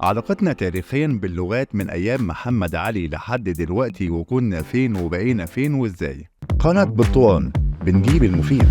علاقتنا تاريخيا باللغات من أيام محمد علي لحد دلوقتي، وكنا فين وبقينا فين وإزاي. قناة برتقان بنجيب المفيد.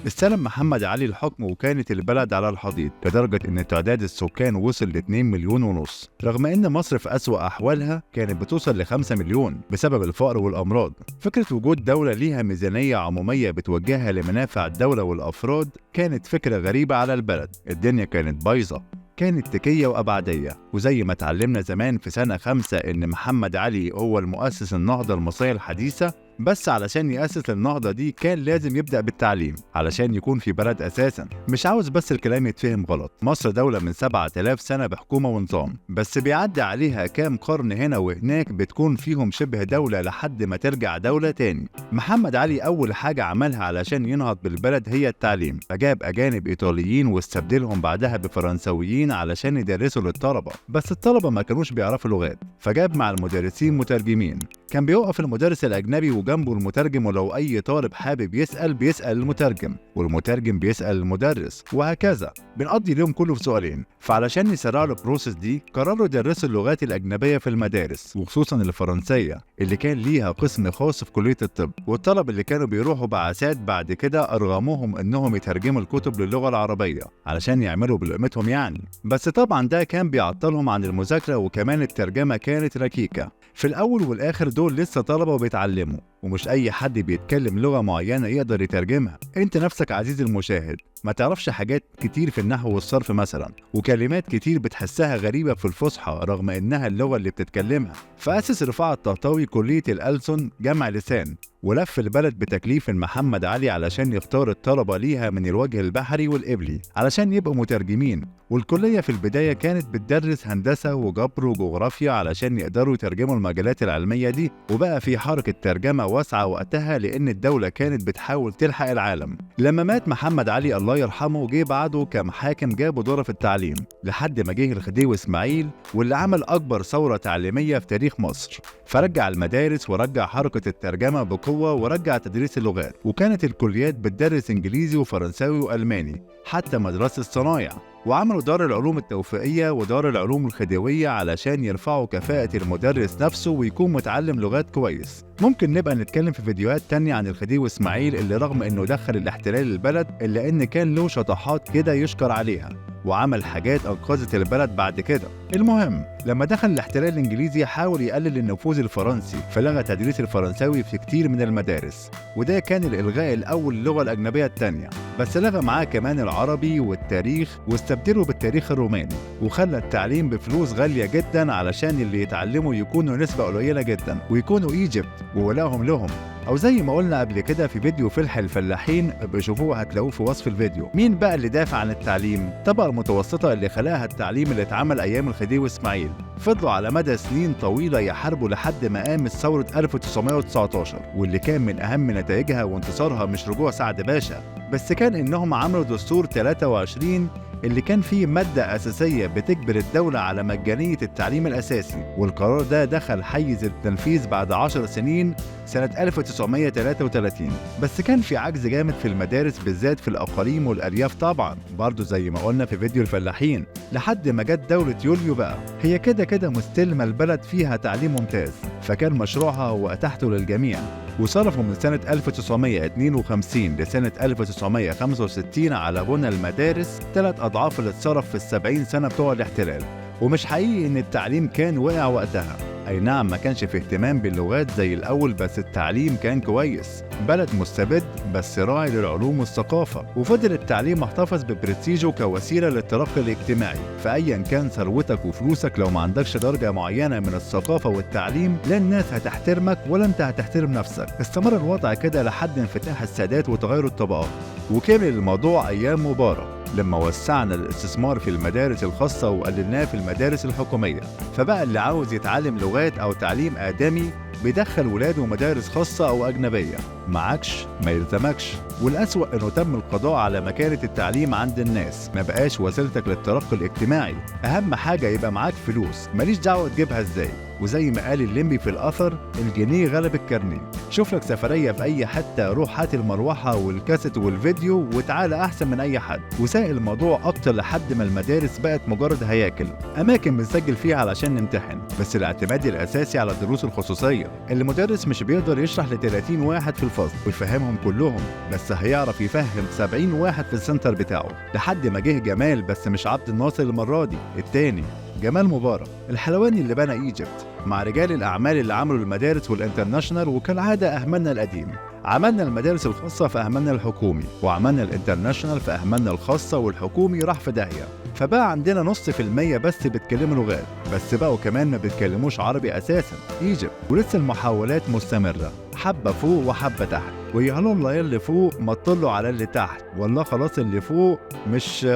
استلم محمد علي الحكم وكانت البلد على الحضيض، لدرجة إن تعداد السكان وصل ل 2.5 مليون، رغم إن مصر في أسوأ أحوالها كانت بتوصل ل 5 مليون بسبب الفقر والأمراض. فكرة وجود دولة ليها ميزانية عمومية بتوجهها لمنافع الدولة والأفراد كانت فكرة غريبة على البلد. الدنيا كانت بايظة، كانت تكية وأبعدية، وزي ما اتعلمنا زمان في سنة 5 إن محمد علي هو المؤسس النهضة المصرية الحديثة، بس علشان يأسس النهضة دي كان لازم يبدأ بالتعليم علشان يكون في بلد أساسا. مش عاوز بس الكلام يتفهم غلط، مصر دولة من 7000 سنة بحكومة ونظام، بس بيعدي عليها كام قرن هنا وهناك بتكون فيهم شبه دولة لحد ما ترجع دولة تاني. محمد علي أول حاجة عملها علشان ينهض بالبلد هي التعليم، فجاب أجانب إيطاليين واستبدلهم بعدها بفرنسويين علشان يدرسوا للطلبة، بس الطلبة ما كانوش بيعرفوا لغات، فجاب مع المدرسين مترجمين. كان بيوقف المدرس الأجنبي وجنبه المترجم، ولو أي طالب حابب بيسأل المترجم، والمترجم بيسأل المدرس، وهكذا. بنقضي اليوم كله في سؤالين. فعلشان يسرعوا البروسيس دي قرروا يدرسوا اللغات الأجنبية في المدارس، وخصوصا الفرنسية اللي كان ليها قسم خاص في كلية الطب. والطلب اللي كانوا بيروحوا بعثات بعد كده أرغموهم إنهم يترجموا الكتب للغة العربية علشان يعملوا بلقمتهم يعني. بس طبعا ده كان بيعطلهم عن المذاكرة، وكمان الترجمة كانت ركيكة. في الأول والآخر دول لسه طلبة وبيتعلموا، ومش أي حد بيتكلم لغة معينة يقدر يترجمها. أنت نفسك عزيزي المشاهد ما تعرفش حاجات كتير في النحو والصرف مثلا، وكلمات كتير بتحسها غريبة في الفصحى رغم إنها اللغة اللي بتتكلمها. فأسس رفاعة الطهطاوي كلية الألسن جمع لسان، ولف البلد بتكليف محمد علي علشان يختار الطلبة ليها من الوجه البحري والقبلي علشان يبقوا مترجمين. والكلية في البداية كانت بتدرس هندسة وجبر وجغرافيا علشان يقدروا يترجموا المجالات العلمية دي، وبقى في حركة ترجمة واسعة وقتها لأن الدولة كانت بتحاول تلحق العالم. لما مات محمد علي الله يرحمه جه بعده كم حاكم جابوا دور في التعليم، لحد ما جه الخديوي إسماعيل واللي عمل أكبر ثورة تعليمية في تاريخ مصر، فرجع المدارس ورجع حركة الترجمة بقوة ورجع تدريس اللغات. وكانت الكليات بتدرس إنجليزي وفرنساوي وألماني، حتى مدرسة الصنايع. وعملوا دار العلوم التوفيقية ودار العلوم الخديوية علشان يرفعوا كفاءة المدرس نفسه ويكون متعلم لغات كويس. ممكن نبقى نتكلم في فيديوهات تانية عن الخديوي إسماعيل، اللي رغم انه دخل الاحتلال البلد الا ان كان له شطحات كده يشكر عليها، وعمل حاجات انقذت البلد بعد كده. المهم لما دخل الاحتلال الانجليزي حاول يقلل النفوذ الفرنسي، فلغى تدريس الفرنساوي في كتير من المدارس، وده كان الالغاء الاول للغة الاجنبية التانية. بس لغى معاه كمان العربي والتاريخ واستبدله بالتاريخ الروماني، وخلى التعليم بفلوس غالية جدا علشان اللي يتعلموا يكونوا نسبة قليلة جدا ويكونوا ايجيبت وولاهم لهم، او زي ما قلنا قبل كده في فيديو فلح الفلاحين بشوفوه هتلاقوه في وصف الفيديو. مين بقى اللي دافع عن التعليم؟ الطبقة المتوسطة اللي خلاها التعليم اللي اتعمل ايام الخديوي اسماعيل. فضلوا على مدى سنين طويلة يحاربوا لحد ما قامت ثورة 1919، واللي كان من اهم نتائجها وانتصارها مش رجوع سعد باشا، بس كان انهم عملوا دستور 23 اللي كان فيه مادة أساسية بتجبر الدولة على مجانية التعليم الأساسي. والقرار ده دخل حيز التنفيذ بعد 10 سنين سنة 1933. بس كان في عجز جامد في المدارس بالذات في الأقاليم والأرياف طبعا، برضو زي ما قلنا في فيديو الفلاحين، لحد ما جت دولة يوليو بقى هي كده مستلمة البلد فيها تعليم ممتاز، فكان مشروعها هو أتاحته للجميع. وصرفوا من سنة 1952 لسنة 1965 على بنى المدارس 3 أضعاف اللي اتصرف في ال70 سنة بتوع الاحتلال. ومش حقيقي إن التعليم كان وقع وقتها، أي نعم ما كانش في اهتمام باللغات زي الأول، بس التعليم كان كويس. بلد مستبد بس راعي للعلوم والثقافة، وفضل التعليم محتفظ ببرستيجه كوسيلة للترقي الاجتماعي. فأيا كان ثروتك وفلوسك لو ما عندكش درجة معينة من الثقافة والتعليم لا الناس هتحترمك ولا انت هتحترم نفسك. استمر الوضع كده لحد انفتاح السادات وتغير الطبقات، وكمل الموضوع أيام مبارك لما وسعنا الاستثمار في المدارس الخاصة وقللناه في المدارس الحكومية. فبقى اللي عاوز يتعلم لغات أو تعليم آدمي بيدخل ولاده مدارس خاصة أو أجنبية، معكش ما يلزمكش. والأسوأ إنه تم القضاء على مكانة التعليم عند الناس، ما بقاش وسيلتك للترقي الاجتماعي. أهم حاجة يبقى معاك فلوس، ماليش دعوة تجيبها إزاي. وزي ما قال الليمبي في الأثر، الجنيه غلب الكارنيه. شوف لك سفرية في أي حتة، روح هات المروحة والكاسيت والفيديو وتعالى أحسن من أي حد. وسائل الموضوع أكتر لحد ما المدارس بقت مجرد هياكل، أماكن بنسجل فيها علشان نمتحن، بس الاعتماد الأساسي على الدروس الخصوصية. المدرس مش بيقدر يشرح ل30 واحد في الفصل ويفهمهم كلهم، بس هيعرف يفهم 70 واحد في السنتر بتاعه. لحد ما جه جمال، بس مش عبد الناصر المرة دي، التاني جمال مبارك الحلواني اللي بنى ايجيبت، مع رجال الاعمال اللي عملوا المدارس والانترناشنال. وكالعاده اهملنا القديم، عملنا المدارس الخاصه فاهملنا الحكومي، وعملنا الانترناشنال فاهملنا الخاصه، والحكومي راح في داهيه. فبقى عندنا نص في المية بس بيتكلموا لغات، بس بقوا كمان ما بيتكلموش عربي اساسا ايجيبت. ولسه المحاولات مستمره، حبه فوق وحبه تحت، ويهلا الله اللي فوق ما تطلوا على اللي تحت، والله خلاص اللي فوق مش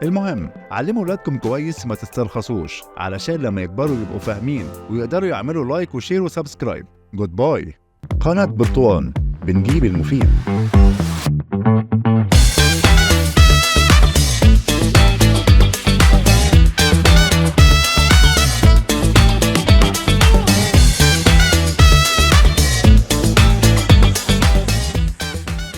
المهم علموا ولادكم كويس، ما تسترخصوش، علشان لما يكبروا يبقوا فاهمين ويقدروا يعملوا لايك وشير وسبسكرايب. جود باي. قناة برتقان، بنجيب المفيد.